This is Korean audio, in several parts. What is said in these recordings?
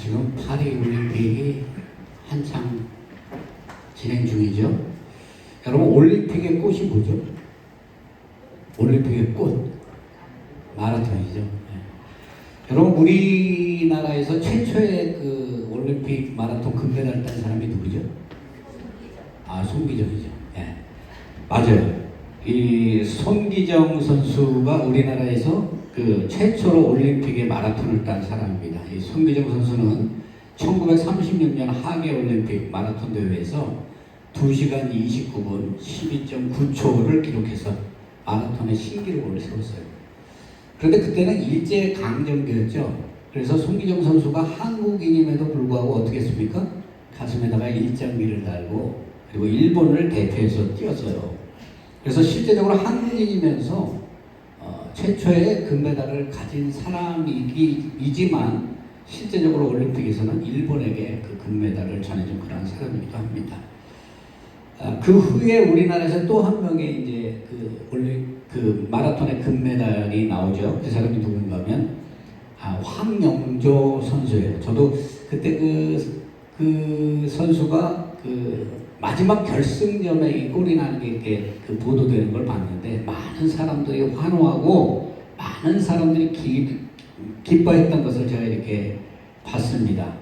지금 파리 올림픽이 한창 진행 중이죠. 여러분, 올림픽의 꽃이 뭐죠? 올림픽의 꽃, 마라톤이죠. 네. 여러분, 우리나라에서 최초의 그 올림픽 마라톤 금메달 딴 사람이 누구죠? 손기정이죠. 네. 맞아요. 이 손기정 선수가 우리나라에서 그 최초로 올림픽의 마라톤을 딴 사람입니다. 이 손기정 선수는 1936년 하계 올림픽 마라톤 대회에서 2시간 29분 12.9초를 기록해서 마라톤의 신기록을 세웠어요. 그런데 그때는 일제 강점기였죠. 그래서 손기정 선수가 한국인임에도 불구하고 어떻게 했습니까? 가슴에다가 일장기를 달고 그리고 일본을 대표해서 뛰었어요. 그래서 실제적으로 한국인이면서 최초의 금메달을 가진 사람이지만 실제적으로 올림픽에서는 일본에게 그 금메달을 전해준 그런 사람이기도 합니다. 그 후에 우리나라에서 또 한 명의 이제 그 마라톤의 금메달이 나오죠. 그 사람이 누군가 하면 황영조 선수예요. 저도 그때 그 선수가 그 마지막 결승점에 이 골이 나는 게 이렇게 그 보도되는 걸 봤는데 많은 사람들이 환호하고 많은 사람들이 기뻐했던 것을 제가 이렇게 봤습니다.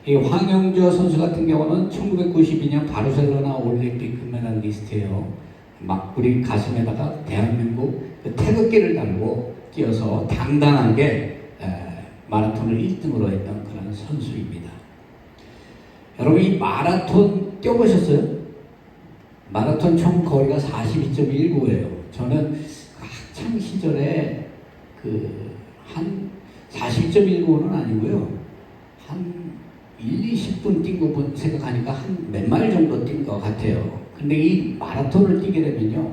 이 황영조 선수 같은 경우는 1992년 바르셀로나 올림픽 금메달 리스트예요. 막 우리 가슴에다가 대한민국 그 태극기를 달고 뛰어서 당당하게 마라톤을 1등으로 했던 그런 선수입니다. 여러분, 이 마라톤 뛰어보셨어요? 마라톤 총 거리가 42.19예요. 저는 학창 시절에 한 42.19는 아니고요. 한 20분 뛴 거 생각하니까 한 몇 마일 정도 뛴 것 같아요. 근데 이 마라톤을 뛰게 되면요.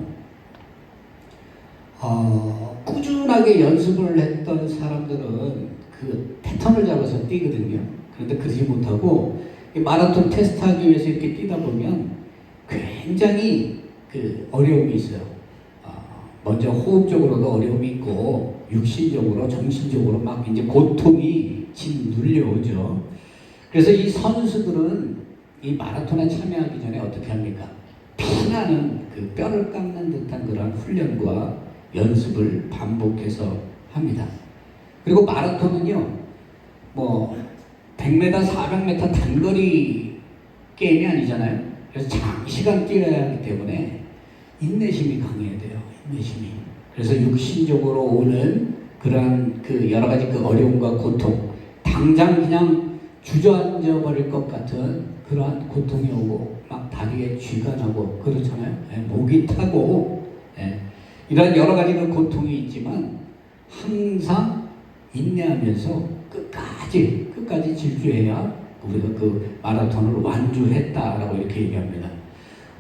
꾸준하게 연습을 했던 사람들은 그 패턴을 잡아서 뛰거든요. 그런데 그러지 못하고 이 마라톤 테스트하기 위해서 이렇게 뛰다 보면 굉장히 그 어려움이 있어요. 먼저 호흡적으로도 어려움이 있고 육신적으로, 정신적으로 막 이제 고통이 짓눌려오죠. 그래서 이 선수들은 이 마라톤에 참여하기 전에 어떻게 합니까? 피나는 그 뼈를 깎는 듯한 그런 훈련과 연습을 반복해서 합니다. 그리고 마라톤은요, 뭐 100m, 400m 단거리 게임이 아니잖아요. 그래서 장시간 뛰어야 하기 때문에 인내심이 강해야 돼요. 인내심이. 그래서 육신적으로 오는 그러한 그 여러 가지 그 어려움과 고통, 당장 그냥 주저앉아 버릴 것 같은 그러한 고통이 오고 막 다리에 쥐가 나고 그렇잖아요. 목이 타고 이런 여러 가지 그 고통이 있지만 항상 인내하면서 끝까지 질주해야 우리가 그 마라톤을 완주했다라고 이렇게 얘기합니다.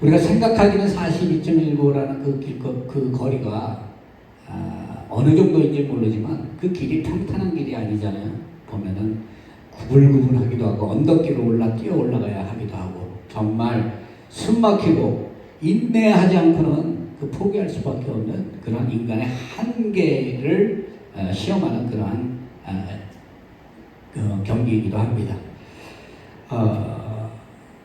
우리가 생각하기는 42.19라는 그 거리가 어느 정도인지 모르지만 그 길이 평탄한 길이 아니잖아요. 보면은 구불구불하기도 하고 언덕길을 뛰어 올라가야 하기도 하고 정말 숨막히고 인내하지 않고는 그 포기할 수밖에 없는 그런 인간의 한계를 시험하는 그러한 경기이기도 합니다.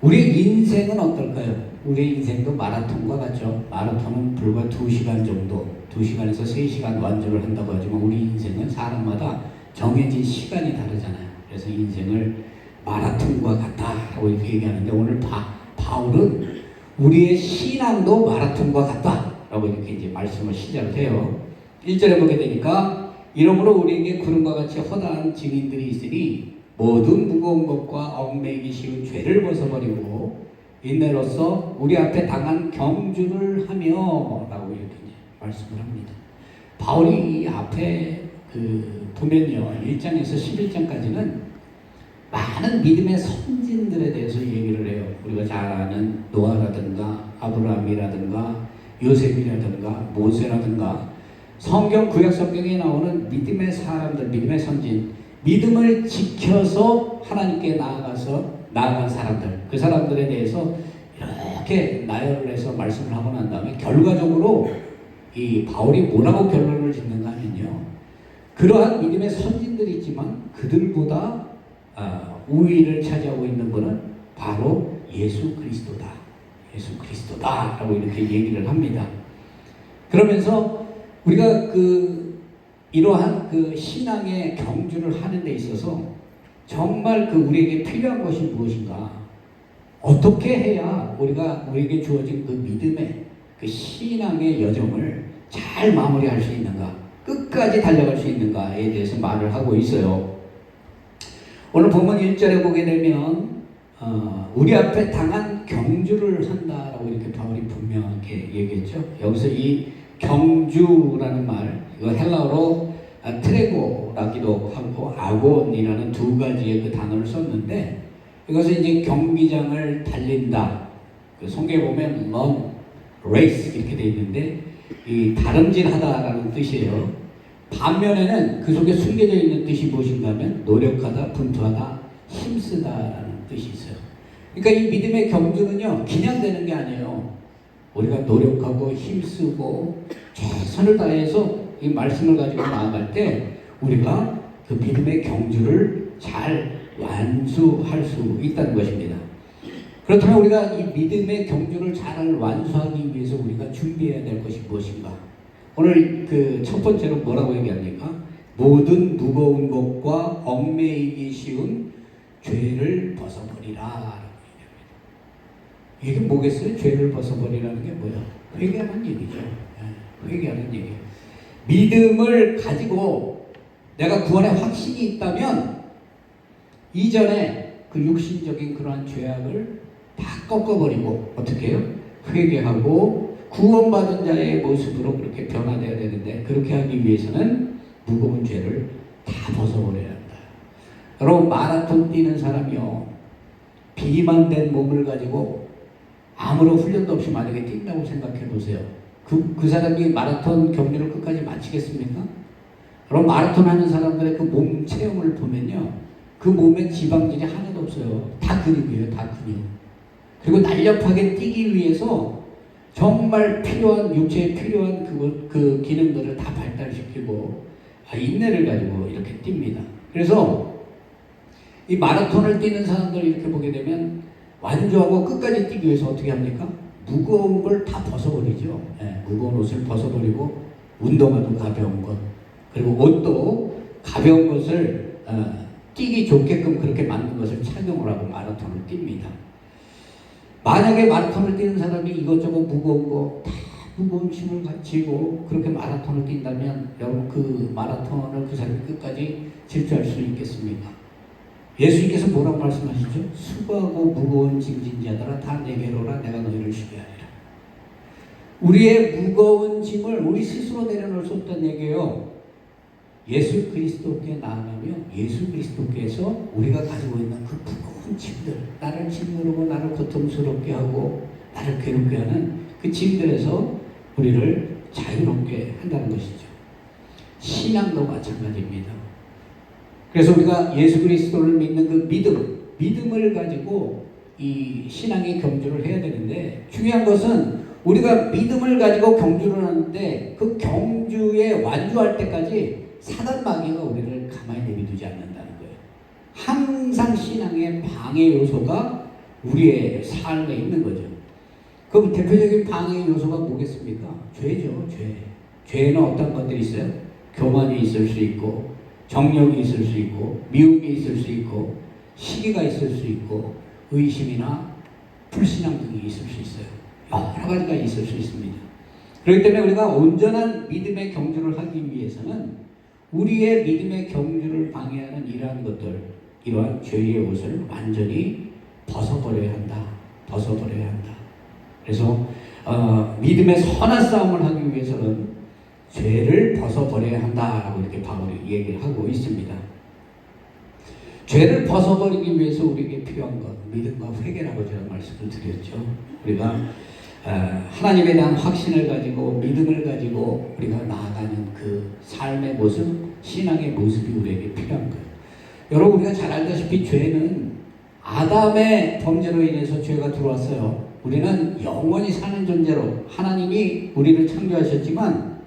우리 인생은 어떨까요? 우리 인생도 마라톤과 같죠. 마라톤은 불과 2시간 정도, 2시간에서 3시간 완주를 한다고 하지만 우리 인생은 사람마다 정해진 시간이 다르잖아요. 그래서 인생을 마라톤과 같다라고 이렇게 얘기하는데 오늘 바울은 우리의 신앙도 마라톤과 같다라고 이렇게 이제 말씀을 시작을 해요. 1절에 보게 되니까 이러므로 우리에게 구름과 같이 허다한 증인들이 있으니 모든 무거운 것과 얽매이기 쉬운 죄를 벗어버리고 인내로서 우리 앞에 당한 경주를 하며 라고 이렇게 이제 말씀을 합니다. 바울이 앞에 보면요 1장에서 11장까지는 많은 믿음의 선진들에 대해서 얘기를 해요. 우리가 잘 아는 노아라든가 아브라함이라든가 요셉이라든가 모세라든가 성경 구약 성경에 나오는 믿음의 사람들, 믿음의 선진, 믿음을 지켜서 하나님께 나아간 사람들, 그 사람들에 대해서 이렇게 나열을 해서 말씀을 하고 난 다음에 결과적으로 이 바울이 뭐라고 결론을 짓는가 하면요, 그러한 믿음의 선진들이 있지만 그들보다 우위를 차지하고 있는 것은 바로 예수 그리스도다. 예수 그리스도다라고 이렇게 얘기를 합니다. 그러면서 우리가 이러한 신앙의 경주를 하는 데 있어서 정말 우리에게 필요한 것이 무엇인가? 어떻게 해야 우리에게 주어진 믿음의 신앙의 여정을 잘 마무리할 수 있는가? 끝까지 달려갈 수 있는가에 대해서 말을 하고 있어요. 오늘 본문 1절에 보게 되면 우리 앞에 당한 경주를 한다라고 이렇게 바울이 분명하게 얘기했죠. 여기서 이 경주라는 말, 이거 헬라어로 트레고라기도 하고 아곤이라는 두 가지의 단어를 썼는데, 이것은 이제 경기장을 달린다. 성경에 보면 run, race 이렇게 돼 있는데 이 다름질하다라는 뜻이에요. 반면에는 그 속에 숨겨져 있는 뜻이 무엇인가 하면 노력하다, 분투하다, 힘쓰다라는 뜻이 있어요. 그러니까 이 믿음의 경주는요, 그냥 되는 게 아니에요. 우리가 노력하고 힘쓰고 최선을 다해서 이 말씀을 가지고 나아갈 때 우리가 그 믿음의 경주를 잘 완수할 수 있다는 것입니다. 그렇다면 우리가 이 믿음의 경주를 잘 완수하기 위해서 우리가 준비해야 될 것이 무엇인가? 오늘 첫 번째로 뭐라고 얘기합니까? 모든 무거운 것과 얽매이기 쉬운 죄를 벗어버리라. 이게 뭐겠어요? 죄를 벗어버리라는 게 뭐야? 회개하는 얘기죠. 회개하는 얘기예요. 믿음을 가지고 내가 구원의 확신이 있다면 이전에 육신적인 그러한 죄악을 다 꺾어버리고 어떻게 해요? 회개하고 구원받은 자의 모습으로 그렇게 변화되어야 되는데, 그렇게 하기 위해서는 무거운 죄를 다 벗어버려야 한다. 여러분, 마라톤 뛰는 사람이요, 비만된 몸을 가지고 아무런 훈련도 없이 만약에 뛴다고 생각해 보세요. 그 사람이 마라톤 경주를 끝까지 마치겠습니까? 그럼 마라톤 하는 사람들의 몸 체형을 보면요, 그 몸에 지방질이 하나도 없어요. 다 근육이에요, 다 근육. 그리고 날렵하게 뛰기 위해서 정말 필요한, 육체에 필요한 그 기능들을 다 발달시키고 인내를 가지고 이렇게 뜁니다. 그래서 이 마라톤을 뛰는 사람들 이렇게 보게 되면 완주하고 끝까지 뛰기 위해서 어떻게 합니까? 무거운 걸 다 벗어버리죠. 무거운 옷을 벗어버리고 운동화도 가벼운 것, 그리고 옷도 가벼운 것을 뛰기 좋게끔 그렇게 만든 것을 착용을 하고 마라톤을 뜁니다. 만약에 마라톤을 뛰는 사람이 이것저것 무거운 거 다 무거운 짐을 지고 그렇게 마라톤을 뛴다면 여러분, 그 마라톤을 그 사람이 끝까지 질주할 수 있겠습니까? 예수님께서 뭐라고 말씀하시죠? 수고하고 무거운 짐진 자들아 다 내게로 오라, 내가 너희를 쉬게 하리라. 우리의 무거운 짐을 우리 스스로 내려놓을 수 없다는 얘기예요. 예수 그리스도께 나아가며 예수 그리스도께서 우리가 가지고 있는 그 무거운 짐들, 나를 짓누르고 나를 고통스럽게 하고 나를 괴롭게 하는 그 짐들에서 우리를 자유롭게 한다는 것이죠. 신앙도 마찬가지입니다. 그래서 우리가 예수 그리스도를 믿는 그 믿음을 가지고 이 신앙의 경주를 해야 되는데, 중요한 것은 우리가 믿음을 가지고 경주를 하는데 그 경주에 완주할 때까지 사단 마귀가 우리를 가만히 내비두지 않는다는 거예요. 항상 신앙의 방해 요소가 우리의 삶에 있는 거죠. 그럼 대표적인 방해 요소가 뭐겠습니까? 죄죠, 죄. 죄에는 어떤 것들이 있어요? 교만이 있을 수 있고, 정욕이 있을 수 있고, 미움이 있을 수 있고, 시기가 있을 수 있고, 의심이나 불신앙 등이 있을 수 있어요. 여러 가지가 있을 수 있습니다. 그렇기 때문에 우리가 온전한 믿음의 경주를 하기 위해서는 우리의 믿음의 경주를 방해하는 이러한 것들, 이러한 죄의 옷을 완전히 벗어버려야 한다. 벗어버려야 한다. 그래서 믿음의 선한 싸움을 하기 위해서는 죄를 벗어버려야 한다라고 이렇게 바울이 얘기를 하고 있습니다. 죄를 벗어버리기 위해서 우리에게 필요한 것, 믿음과 회개라고 제가 말씀을 드렸죠. 우리가 하나님에 대한 확신을 가지고 믿음을 가지고 우리가 나아가는 그 삶의 모습, 신앙의 모습이 우리에게 필요한 거예요. 여러분, 우리가 잘 알다시피 죄는 아담의 범죄로 인해서 죄가 들어왔어요. 우리는 영원히 사는 존재로 하나님이 우리를 창조하셨지만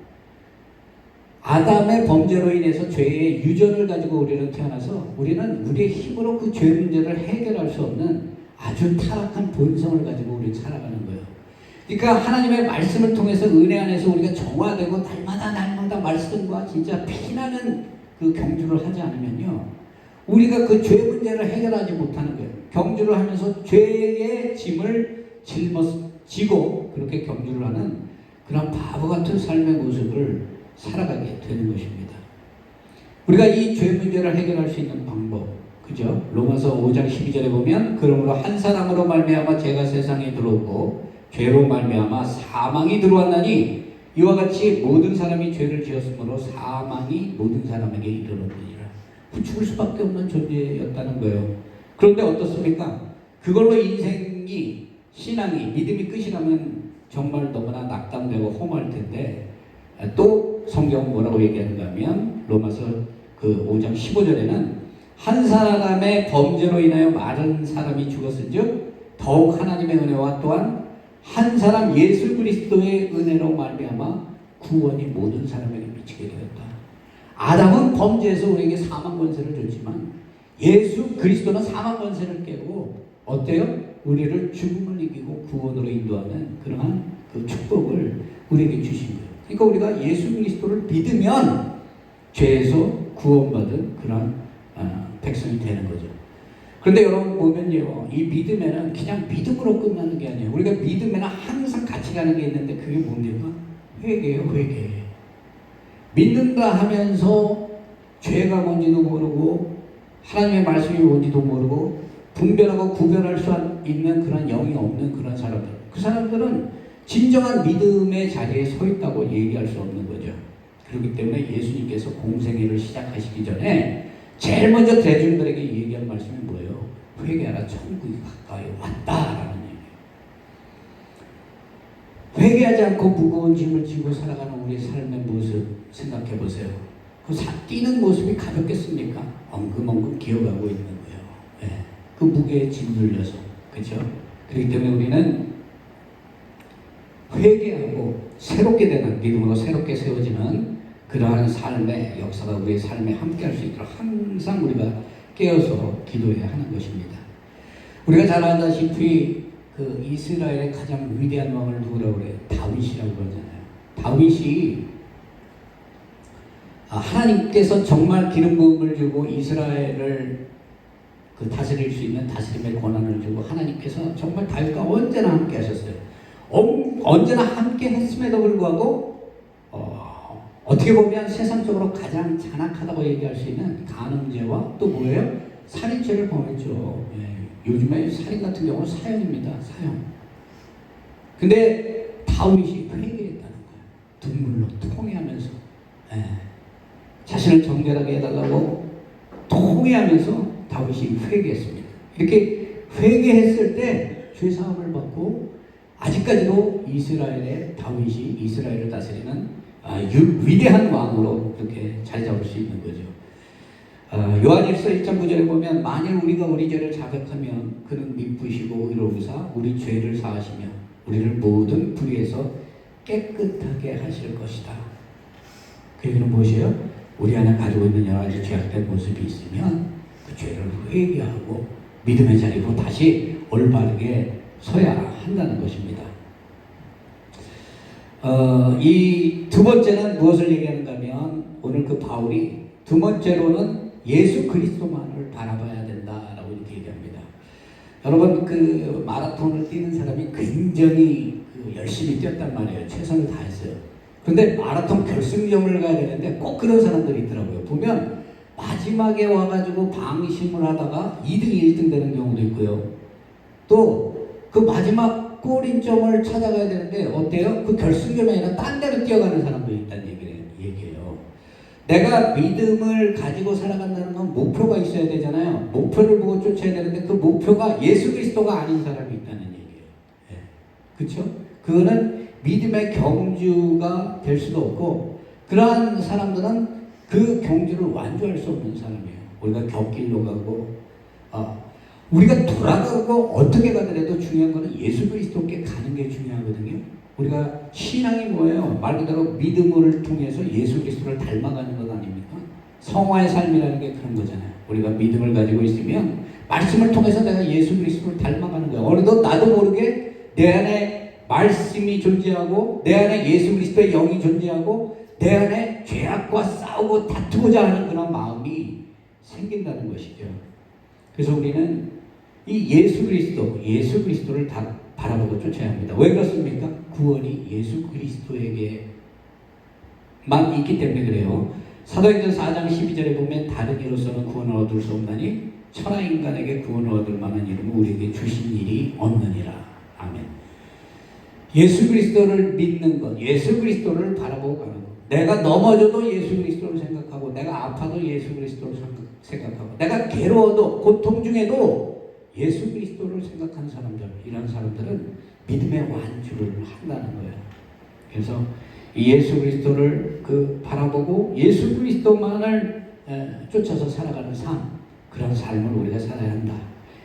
아담의 범죄로 인해서 죄의 유전을 가지고 우리는 태어나서 우리는 우리의 힘으로 그 죄 문제를 해결할 수 없는 아주 타락한 본성을 가지고 우리는 살아가는 거예요. 그러니까 하나님의 말씀을 통해서 은혜 안에서 우리가 정화되고 날마다 말씀과 진짜 피나는 그 경주를 하지 않으면요, 우리가 그 죄 문제를 해결하지 못하는 거예요. 경주를 하면서 죄의 짐을 짊어지고 그렇게 경주를 하는 그런 바보 같은 삶의 모습을 살아가게 되는 것입니다. 우리가 이 죄 문제를 해결할 수 있는 방법, 그죠? 로마서 5장 12절에 보면 그러므로 한 사람으로 말미암아 죄가 세상에 들어오고 죄로 말미암아 사망이 들어왔나니 이와 같이 모든 사람이 죄를 지었으므로 사망이 모든 사람에게 이르렀느니라. 죽을 수밖에 없는 존재였다는 거예요. 그런데 어떻습니까? 그걸로 인생이, 신앙이, 믿음이 끝이라면 정말 너무나 낙담되고 험할 텐데, 또 성경은 뭐라고 얘기하는가 하면 로마서 그 5장 15절에는 한 사람의 범죄로 인하여 많은 사람이 죽었은즉 더욱 하나님의 은혜와 또한 한 사람 예수 그리스도의 은혜로 말미암아 구원이 모든 사람에게 미치게 되었다. 아담은 범죄에서 우리에게 사망 권세를 줬지만 예수 그리스도는 사망 권세를 깨고 어때요? 우리를 죽음을 이기고 구원으로 인도하는 그러한 그 축복을 우리에게 주신 거예요. 그러니까 우리가 예수 그리스도를 믿으면 죄에서 구원받은 그런 백성이 되는 거죠. 그런데 여러분 보면요, 이 믿음에는 그냥 믿음으로 끝나는 게 아니에요. 우리가 믿음에는 항상 같이 가는 게 있는데 그게 뭡니까? 회개예요, 회개. 믿는다 하면서 죄가 뭔지도 모르고 하나님의 말씀이 뭔지도 모르고 분별하고 구별할 수 있는 그런 영이 없는 그런 사람들, 그 사람들은 진정한 믿음의 자리에 서 있다고 얘기할 수 없는 거죠. 그렇기 때문에 예수님께서 공생애를 시작하시기 전에 제일 먼저 대중들에게 얘기한 말씀이 뭐예요? 회개하라, 천국이 가까이 왔다라는 얘기예요. 회개하지 않고 무거운 짐을 지고 살아가는 우리의 삶의 모습 생각해 보세요. 그 뛰는 모습이 가볍겠습니까? 엉금엉금 기어가고 있는 거예요. 네. 그 무게에 짓눌려서, 그렇죠? 그렇기 때문에 우리는 회개하고 새롭게 되는 믿음으로 새롭게 세워지는 그러한 삶의 역사가 우리의 삶에 함께할 수 있도록 항상 우리가 깨어서 기도해야 하는 것입니다. 우리가 잘 알다시피 그 이스라엘의 가장 위대한 왕을 누구라고 그래요? 다윗이라고 그러잖아요. 다윗이 하나님께서 정말 기름 부음을 주고 이스라엘을 그 다스릴 수 있는 다스림의 권한을 주고 하나님께서 정말 다윗과 언제나 함께 하셨어요. 언제나 함께 했음에도 불구하고 어떻게 보면 세상적으로 가장 잔악하다고 얘기할 수 있는 간음죄와 또 뭐예요? 살인죄를 범했죠. 예. 요즘에 살인 같은 경우는 사형입니다. 사형. 근데 다윗이 회개했다는 거예요. 눈물로 통회하면서 자신을 정결하게 해달라고 통회하면서 다윗이 회개했습니다. 이렇게 회개했을 때 죄사함을 받고 아직까지도 이스라엘의 다윗이 이스라엘을 다스리는 위대한 왕으로 그렇게 자리 잡을 수 있는 거죠. 요한일서 1장 9절에 보면 만일 우리가 우리 죄를 자백하면 그는 미쁘시고 의로우사 우리 죄를 사하시며 우리를 모든 불의에서 깨끗하게 하실 것이다. 그 얘기는 무엇이에요? 우리 안에 가지고 있는 여러 가지 죄악된 모습이 있으면 그 죄를 회개하고 믿음의 자리로 다시 올바르게 서야 한다는 것입니다. 이 두 번째는 무엇을 얘기하는가 하면 오늘 그 바울이 두 번째로는 예수 그리스도만을 바라봐야 된다라고 이렇게 얘기합니다. 여러분 그 마라톤을 뛰는 사람이 굉장히 열심히 뛰었단 말이에요. 최선을 다했어요. 그런데 마라톤 결승점을 가야 되는데 꼭 그런 사람들이 있더라고요. 보면 마지막에 와가지고 방심을 하다가 2등, 1등 되는 경우도 있고요. 또 그 마지막 골인점을 찾아가야 되는데 어때요? 그 결승점이 아니라 딴 데로 뛰어가는 사람도 있다는 얘기예요. 내가 믿음을 가지고 살아간다는 건 목표가 있어야 되잖아요. 목표를 보고 쫓아야 되는데 그 목표가 예수 그리스도가 아닌 사람이 있다는 얘기예요. 네. 그렇죠? 그거는 믿음의 경주가 될 수도 없고 그러한 사람들은 그 경주를 완주할 수 없는 사람이에요. 우리가 곁길로 가고 우리가 돌아가고 어떻게 가더라도 중요한 거는 예수 그리스도께 가는 게 중요하거든요. 우리가 신앙이 뭐예요? 말 그대로 믿음을 통해서 예수 그리스도를 닮아가는 것 아닙니까? 성화의 삶이라는 게 그런 거잖아요. 우리가 믿음을 가지고 있으면 말씀을 통해서 내가 예수 그리스도를 닮아가는 거예요. 어느덧 나도 모르게 내 안에 말씀이 존재하고 내 안에 예수 그리스도의 영이 존재하고 내 안에 죄악과 싸우고 다투고자 하는 그런 마음이 생긴다는 것이죠. 그래서 우리는 이 예수 그리스도를 다 바라보고 쫓아야 합니다. 왜 그렇습니까? 구원이 예수 그리스도에게만 있기 때문에 그래요. 사도행전 4장 12절에 보면 다른 이로서는 구원을 얻을 수 없나니 천하 인간에게 구원을 얻을 만한 이름을 우리에게 주신 일이 없느니라. 아멘. 예수 그리스도를 믿는 것, 예수 그리스도를 바라보고 가는 것. 내가 넘어져도 예수 그리스도를 생각하고 내가 아파도 예수 그리스도를 생각하고 내가 괴로워도 고통 중에도 예수 그리스도를 생각하는 사람들, 이런 사람들은 믿음의 완주를 한다는 거예요. 그래서 예수 그리스도를 바라보고 예수 그리스도만을 쫓아서 살아가는 삶, 그런 삶을 우리가 살아야 한다.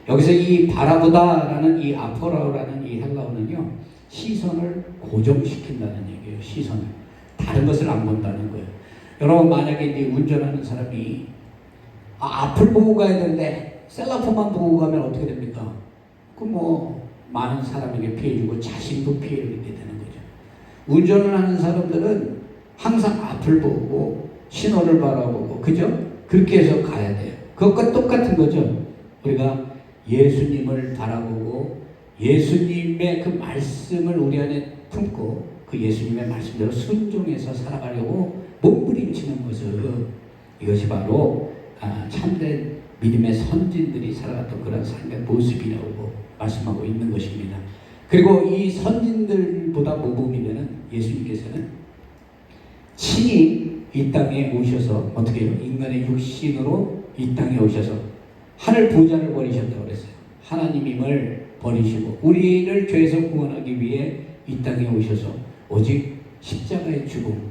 여기서 이 바라보다라는 이 아포라라는 이 헬라어는요, 시선을 고정시킨다는 얘기예요. 시선을. 다른 것을 안 본다는 거예요. 여러분, 만약에 이제 운전하는 사람이 앞을 보고 가야 되는데 셀라폰만 보고 가면 어떻게 됩니까? 많은 사람에게 피해 주고 자신도 피해를 입게 되는 거죠. 운전을 하는 사람들은 항상 앞을 보고 신호를 바라보고, 그죠? 그렇게 해서 가야 돼요. 그것과 똑같은 거죠. 우리가 예수님을 바라보고 예수님의 그 말씀을 우리 안에 품고 그 예수님의 말씀대로 순종해서 살아가려고 몸부림치는 모습, 이것이 바로 참된 믿음의 선진들이 살아갔던 그런 삶의 모습이라고 말씀하고 있는 것입니다. 그리고 이 선진들보다 모범이되는 예수님께서는 친히 이 땅에 오셔서 어떻게 해요? 인간의 육신으로 이 땅에 오셔서 하늘 보좌를 버리셨다고 그랬어요. 하나님임을 버리시고 우리를 죄에서 구원하기 위해 이 땅에 오셔서 오직 십자가의 죽음,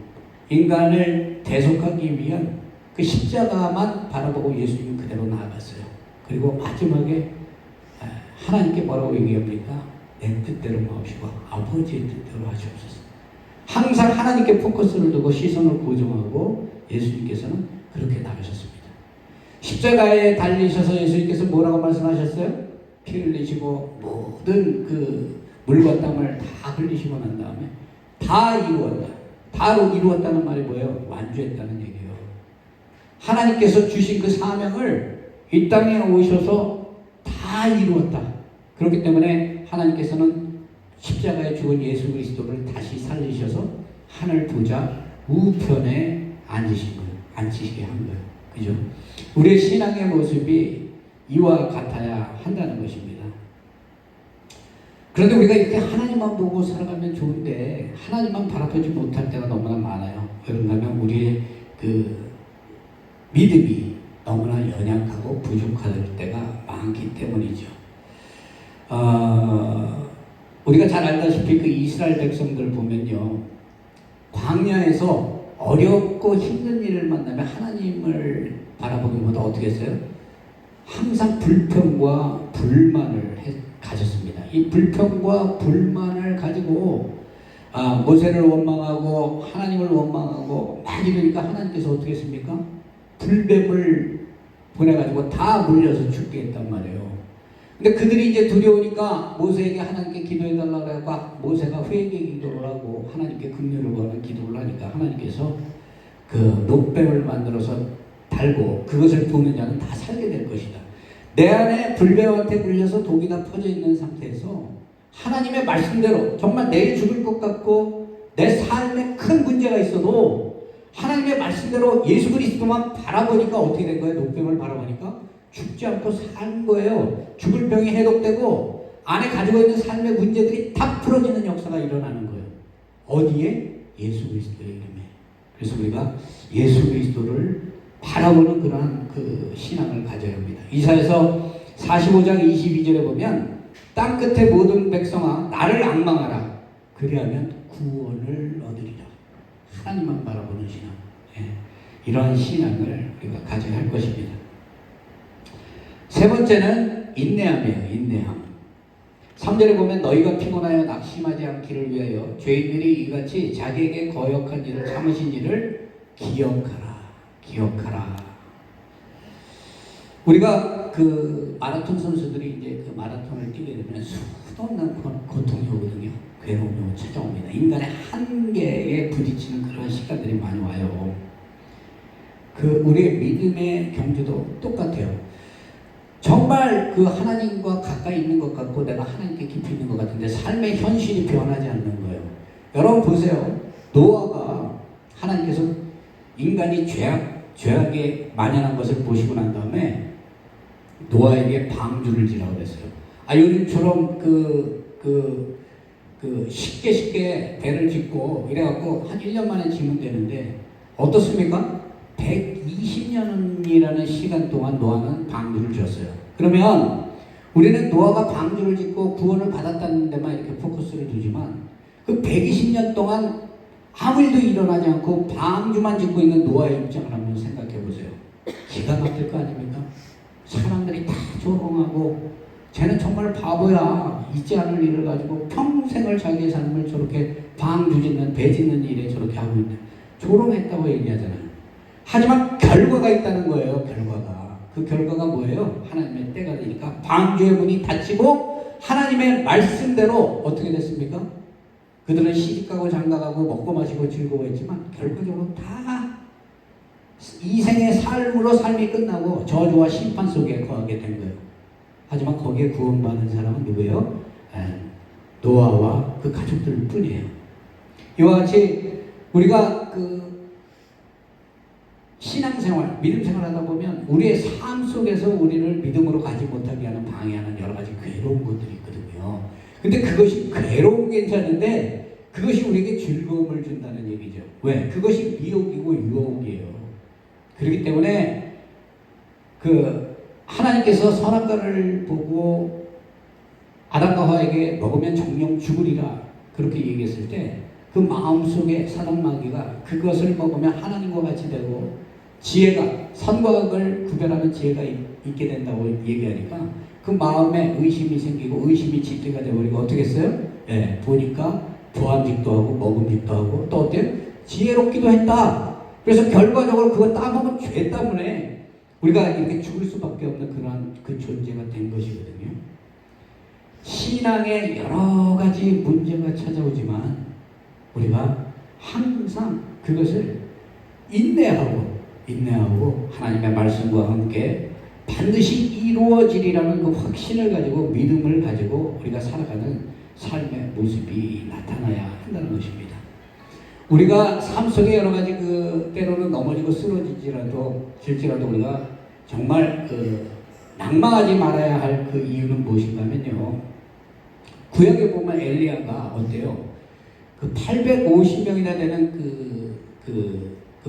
인간을 대속하기 위한 그 십자가만 바라보고 예수님은 그대로 나아갔어요. 그리고 마지막에 하나님께 뭐라고 얘기합니까? 내 뜻대로 마옵시고 아버지의 뜻대로 하시옵소서. 항상 하나님께 포커스를 두고 시선을 고정하고 예수님께서는 그렇게 나가셨습니다. 십자가에 달리셔서 예수님께서 뭐라고 말씀하셨어요? 피 흘리시고 모든 그 물과 땀을 다 흘리시고 난 다음에 다 이루었다. 다로 이루었다는 말이 뭐예요? 완주했다는 얘기예요. 하나님께서 주신 그 사명을 이 땅에 오셔서 다 이루었다. 그렇기 때문에 하나님께서는 십자가에 죽은 예수 그리스도를 다시 살리셔서 하늘 보좌 우편에 앉히시게 한 거예요. 그죠? 우리의 신앙의 모습이 이와 같아야 한다는 것입니다. 그런데 우리가 이렇게 하나님만 보고 살아가면 좋은데 하나님만 바라보지 못할 때가 너무나 많아요. 그런가 하면 우리의 그 믿음이 너무나 연약하고 부족할 때가 많기 때문이죠. 우리가 잘 알다시피 그 이스라엘 백성들 보면요, 광야에서 어렵고 힘든 일을 만나면 하나님을 바라보기보다 어떻게 했어요? 항상 불평과 불만을 가졌습니다. 이 불평과 불만을 가지고 모세를 원망하고 하나님을 원망하고 막 이러니까 하나님께서 어떻게 했습니까? 불뱀을 보내가지고 다 물려서 죽게 했단 말이에요. 근데 그들이 이제 두려우니까 모세에게 하나님께 기도해달라고 해서 모세가 회개의 기도를 하고 하나님께 긍휼을 구하는 기도를 하니까 하나님께서 그 녹뱀을 만들어서 달고 그것을 보는 자는 다 살게 될 것이다. 내 안에 불뱀한테 물려서 독이 다 퍼져 있는 상태에서 하나님의 말씀대로 정말 내일 죽을 것 같고 내 삶에 큰 문제가 있어도 하나님의 말씀대로 예수 그리스도만 바라보니까 어떻게 된 거예요? 녹뱀을 바라보니까 죽지 않고 산 거예요. 죽을 병이 해독되고 안에 가지고 있는 삶의 문제들이 다 풀어지는 역사가 일어나는 거예요. 어디에? 예수 그리스도의 이름에. 그래서 우리가 예수 그리스도를 바라보는 그러한 그 신앙을 가져야 합니다. 이사야서 45장 22절에 보면 땅 끝의 모든 백성아 나를 앙망하라. 그리하면 구원을 얻으리라. 하나님만 바라보는 신앙. 이러한 신앙을 우리가 가져야 할 것입니다. 세 번째는 인내함이에요. 인내함. 3절에 보면 너희가 피곤하여 낙심하지 않기를 위하여 죄인들이 이같이 자기에게 거역한 일을 참으신 일을 기억하라. 기억하라. 우리가 그 마라톤 선수들이 이제 그 마라톤을 뛰게 되면 수도 없는 고통이 오거든요. 괴로움이 찾아옵니다. 인간의 한계에 부딪히는 그런 시간들이 많이 와요. 그 우리의 믿음의 경주도 똑같아요. 정말 그 하나님과 가까이 있는 것 같고 내가 하나님께 깊이 있는 것 같은데 삶의 현실이 변하지 않는 거예요. 여러분 보세요. 노아가 하나님께서 인간이 죄악에 만연한 것을 보시고 난 다음에 노아에게 방주를 지라고 그랬어요. 요즘처럼 쉽게 배를 짓고 이래갖고 한 1년 만에 지면 되는데 어떻습니까? 120년이라는 시간 동안 노아는 방주를 지었어요. 그러면 우리는 노아가 방주를 짓고 구원을 받았다는 데만 이렇게 포커스를 두지만 그 120년 동안 아무 일도 일어나지 않고 방주만 짓고 있는 노아의 입장을 한번 생각해 보세요. 기가 막힐 거 아닙니까? 사람들이 다 조롱하고 쟤는 정말 바보야. 있지 않을 일을 가지고 평생을 자기의 삶을 저렇게 방주 짓는 배 짓는 일에 저렇게 하고 있는 조롱했다고 얘기하잖아요. 하지만 결과가 있다는 거예요. 결과가. 그 결과가 뭐예요? 하나님의 때가 되니까 방주의 문이 닫히고 하나님의 말씀대로 어떻게 됐습니까? 그들은 시집가고 장가가고 먹고 마시고 즐거워했지만 결과적으로 다 이생의 삶으로 삶이 끝나고 저주와 심판 속에 거하게 된 거예요. 하지만 거기에 구원받은 사람은 누구예요? 노아와 그 가족들 뿐이에요. 이와 같이 우리가 신앙생활, 믿음생활 하다 보면 우리의 삶 속에서 우리를 믿음으로 가지 못하게 하는 방해하는 여러 가지 괴로운 것들이 있거든요. 근데 그것이 괴로운 괜찮은데 그것이 우리에게 즐거움을 준다는 얘기죠. 왜? 그것이 미혹이고 유혹이에요. 그렇기 때문에 하나님께서 선악과를 보고 아담과 하와에게 먹으면 정령 죽으리라 그렇게 얘기했을 때 그 마음속에 사단 마귀가 그것을 먹으면 하나님과 같이 되고 지혜가 선과 악을 구별하는 지혜가 있게 된다고 얘기하니까 그 마음에 의심이 생기고 의심이 짙게가 되어버리고 어떻게 했어요? 보니까 부함직도 하고 먹음직도 하고 또 어때요? 지혜롭기도 했다. 그래서 결과적으로 그거 따먹은 죄 때문에 우리가 이렇게 죽을 수밖에 없는 그러한 그 존재가 된 것이거든요. 신앙에 여러 가지 문제가 찾아오지만 우리가 항상 그것을 인내하고 하나님의 말씀과 함께 반드시 이루어지리라는 그 확신을 가지고 믿음을 가지고 우리가 살아가는 삶의 모습이 나타나야 한다는 것입니다. 우리가 삶 속에 여러 가지 때로는 넘어지고 쓰러질지라도 우리가 정말 낭망하지 말아야 할 그 이유는 무엇인가 하면요. 구약에 보면 엘리야가 어때요? 850명이나 되는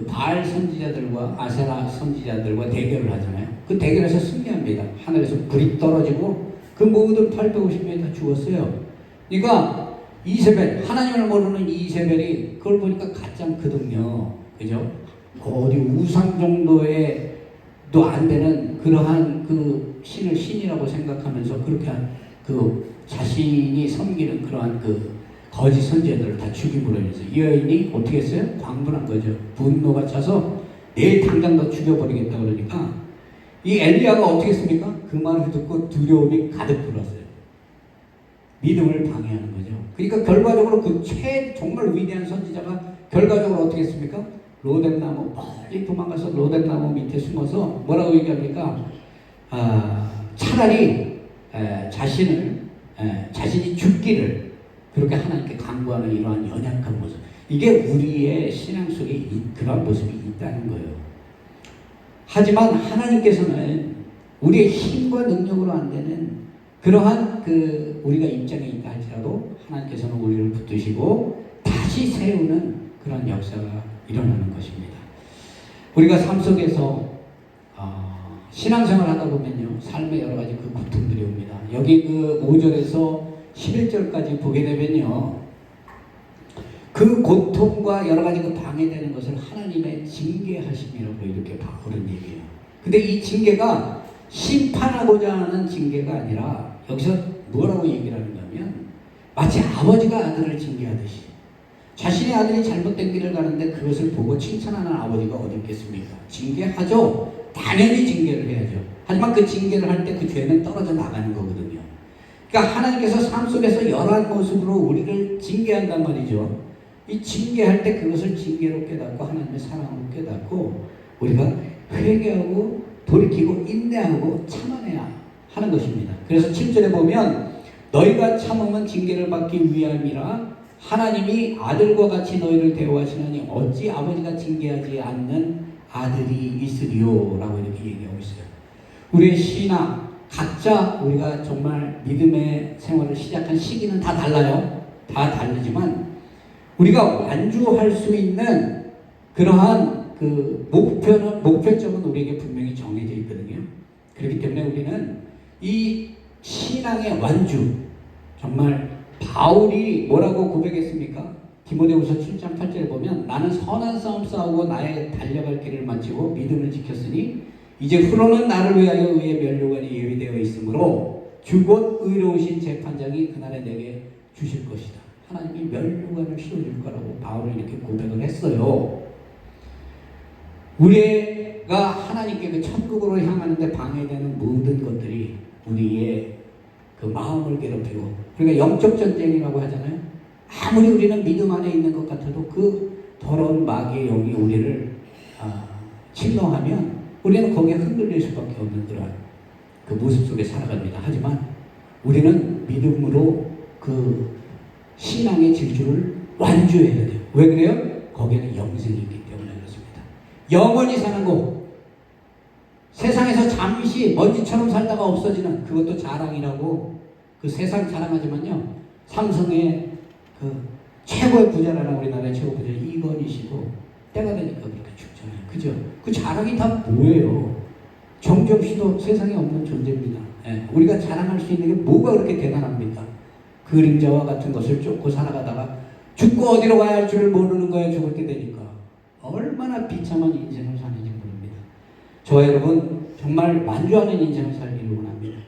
바알 선지자들과 아세라 선지자들과 대결을 하잖아요. 그 대결에서 승리합니다. 하늘에서 불이 떨어지고 그 모든 850명이 다 죽었어요. 그러니까 이세벨, 하나님을 모르는 이세벨이 그걸 보니까 가짜 않거든요. 그죠? 어디 우상 정도에도 안 되는 그러한 그 신을 신이라고 생각하면서 그렇게 자신이 섬기는 그러한 거짓 선지자들을 다 죽임으로 인해서 이 여인이 어떻게 했어요? 광분한 거죠. 분노가 차서 내일 당장 더 죽여버리겠다 그러니까 이 엘리야가 어떻게 했습니까? 그 말을 듣고 두려움이 가득 들었어요. 믿음을 방해하는 거죠. 그러니까 결과적으로 정말 위대한 선지자가 결과적으로 어떻게 했습니까? 로뎀나무 빨리 도망가서 로뎀나무 밑에 숨어서 뭐라고 얘기합니까? 차라리 자신이 죽기를 그렇게 하나님께 간구하는 이러한 연약한 모습, 이게 우리의 신앙 속에 그러한 모습이 있다는 거예요. 하지만 하나님께서는 우리의 힘과 능력으로 안 되는 그러한 우리가 입장에 있다 할지라도 하나님께서는 우리를 붙드시고 다시 세우는 그런 역사가 일어나는 것입니다. 우리가 삶 속에서 신앙생활 하다 보면요, 삶의 여러 가지 고통들이 옵니다. 여기 5절에서 11절까지 보게 되면요, 그 고통과 여러 가지 방해되는 것을 하나님의 징계하심이라고 이렇게 바꾸는 얘기예요. 근데 이 징계가 심판하고자 하는 징계가 아니라 여기서 뭐라고 얘기를 하는가 하면 마치 아버지가 아들을 징계하듯이 자신의 아들이 잘못된 길을 가는데 그것을 보고 칭찬하는 아버지가 어디 있겠습니까? 징계하죠. 당연히 징계를 해야죠. 하지만 그 징계를 할 때 그 죄는 떨어져 나가는 거거든요. 그러니까 하나님께서 삶 속에서 여러 모습으로 우리를 징계한단 말이죠. 이 징계할 때 그것을 징계로 깨닫고 하나님의 사랑으로 깨닫고 우리가 회개하고 돌이키고 인내하고 참아내야 하는 것입니다. 그래서 7절에 보면 너희가 참으면 징계를 받기 위함이라 하나님이 아들과 같이 너희를 대우하시나니 어찌 아버지가 징계하지 않는 아들이 있으리요 라고 이렇게 얘기하고 있어요. 우리의 신앙 각자 우리가 정말 믿음의 생활을 시작한 시기는 다 달라요. 다 다르지만 우리가 완주할 수 있는 그러한 그 목표점은 우리에게 분명히 정해져 있거든요. 그렇기 때문에 우리는 이 신앙의 완주, 정말 바울이 뭐라고 고백했습니까? 디모데후서 7장 8절에 보면 나는 선한 싸움 싸우고 나의 달려갈 길을 마치고 믿음을 지켰으니 이제 후로는 나를 위하여 의의 면류관이 예비되어 있으므로 주곧 의로우신 재판장이 그날에 내게 주실 것이다. 하나님이 면류관을 씌워줄 거라고 바울은 이렇게 고백을 했어요. 우리가 하나님께 그 천국으로 향하는데 방해되는 모든 것들이 우리의 그 마음을 괴롭히고, 그러니까 영적 전쟁이라고 하잖아요. 아무리 우리는 믿음 안에 있는 것 같아도 그 더러운 마귀의 영이 우리를 침노하면 우리는 거기에 흔들릴 수밖에 없는 그런 그 모습 속에 살아갑니다. 하지만 우리는 믿음으로 그 신앙의 질주를 완주해야 돼요. 왜 그래요? 거기에는 영생이 있기 때문에 그렇습니다. 영원히 사는 곳, 세상에서 잠시 먼지처럼 살다가 없어지는 그것도 자랑이라고 그 세상 자랑하지만요, 삼성의 그 최고의 부자라는 우리나라의 최고 부자 이건희씨도 때가 되니까 그렇게 죽잖아요. 그죠? 그 자랑이 다 뭐예요? 정주엽 씨도 세상에 없는 존재입니다. 예, 우리가 자랑할 수 있는 게 뭐가 그렇게 대단합니까? 그림자와 같은 것을 쫓고 살아가다가 죽고 어디로 가야 할 줄을 모르는 거예요. 죽을 때 되니까. 얼마나 비참한 인생을 사는지 모릅니다. 저와 여러분 정말 만주하는 인생을 살기를 원합니다.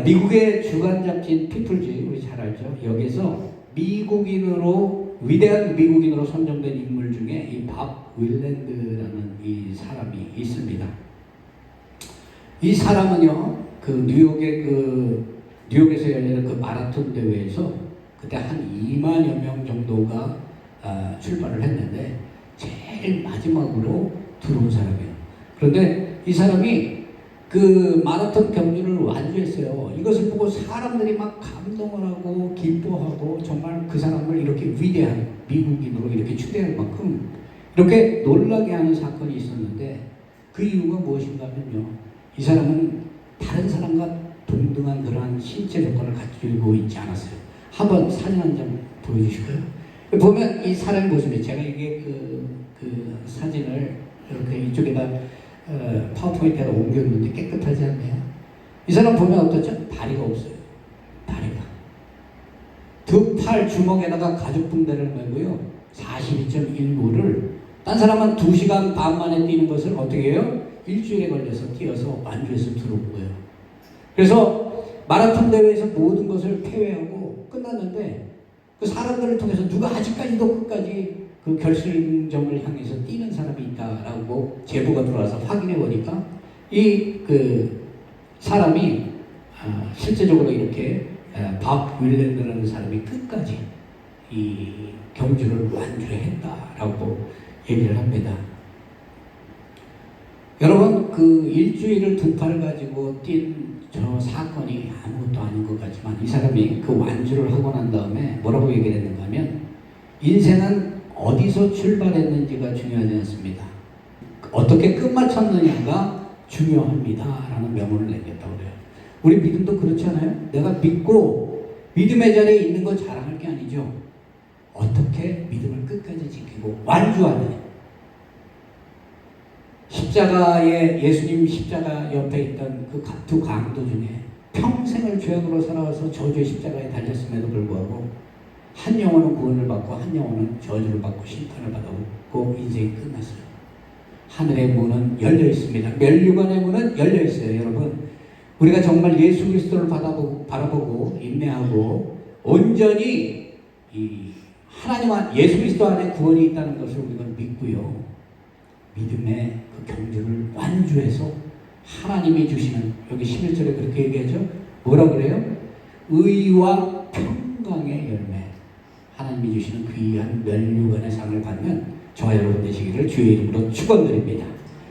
미국의 주간 잡지인 피플지, 우리 잘 알죠? 여기서 미국인으로, 위대한 미국인으로 선정된 인물 중에 이 밥 윌랜드라는 이 사람이 있습니다. 이 사람은요, 그 뉴욕에서 열리는 그 마라톤 대회에서 그때 한 2만여 명 정도가 출발을 했는데 제일 마지막으로 들어온 사람이에요. 그런데 이 사람이 그 마라톤 경주를 완주했어요. 이것을 보고 사람들이 막 감동을 하고 기뻐하고 정말 그 사람을 이렇게 위대한 미국인으로 이렇게 추대할 만큼 이렇게 놀라게 하는 사건이 있었는데 그 이유가 무엇인가 하면요, 이 사람은 다른 사람과 동등한 그러한 신체 조건을 가지고 있지 않았어요. 한번 사진 한 장 보여주실까요? 보면 이 사람의 모습이, 제가 이게 그 사진을 이렇게 이쪽에다 파워포인트에다 옮겼는데 깨끗하지 않네요. 이 사람 보면 어떻죠? 다리가 없어요. 다리가. 두 팔 주먹에다가 가죽 붕대를 메고요. 42.19를 딴 사람은 2시간 반 만에 뛰는 것을 어떻게 해요? 일주일에 걸려서 뛰어서 완주해서 들어온 거예요. 그래서 마라톤 대회에서 모든 것을 패배하고 끝났는데 그 사람들을 통해서 누가 아직까지도 끝까지 그 결승점을 향해서 뛰는 사람이 있다라고 제보가 들어와서 확인해 보니까 이 그 사람이 실제적으로 이렇게 밥 윌랜드라는 사람이 끝까지 이 경주를 완주했다라고 얘기를 합니다. 여러분, 그 일주일을 두 팔을 가지고 뛴 저 사건이 아무것도 아닌 것 같지만 이 사람이 그 완주를 하고 난 다음에 뭐라고 얘기를 했는가 하면 인생은 어디서 출발했는지가 중요하지 않습니다. 어떻게 끝마쳤느냐가 중요합니다 라는 명언을 남겼다고 그래요. 우리 믿음도 그렇지 않아요? 내가 믿고 믿음의 자리에 있는 거 자랑할 게 아니죠. 어떻게 믿음을 끝까지 지키고 완주하느냐. 십자가에, 예수님 십자가 옆에 있던 그 두 강도 중에 평생을 죄악으로 살아와서 저주의 십자가에 달렸음에도 불구하고 한 영혼은 구원을 받고 한 영혼은 저주를 받고 심판을 받았고 인생이 끝났어요. 하늘의 문은 열려 있습니다. 멸류관의 문은 열려 있어요, 여러분. 우리가 정말 예수 그리스도를 바라보고 인내하고 온전히 이 하나님 예수 그리스도 안에 구원이 있다는 것을 우리가 믿고요. 믿음의 그 경주를 완주해서 하나님이 주시는, 여기 11절에 그렇게 얘기하죠. 뭐라 그래요? 의와 평강의 열매. 하나님이 주시는 귀한 멸류관의 상을 받는 저와 여러분 되시기를 주의 이름으로 축원드립니다.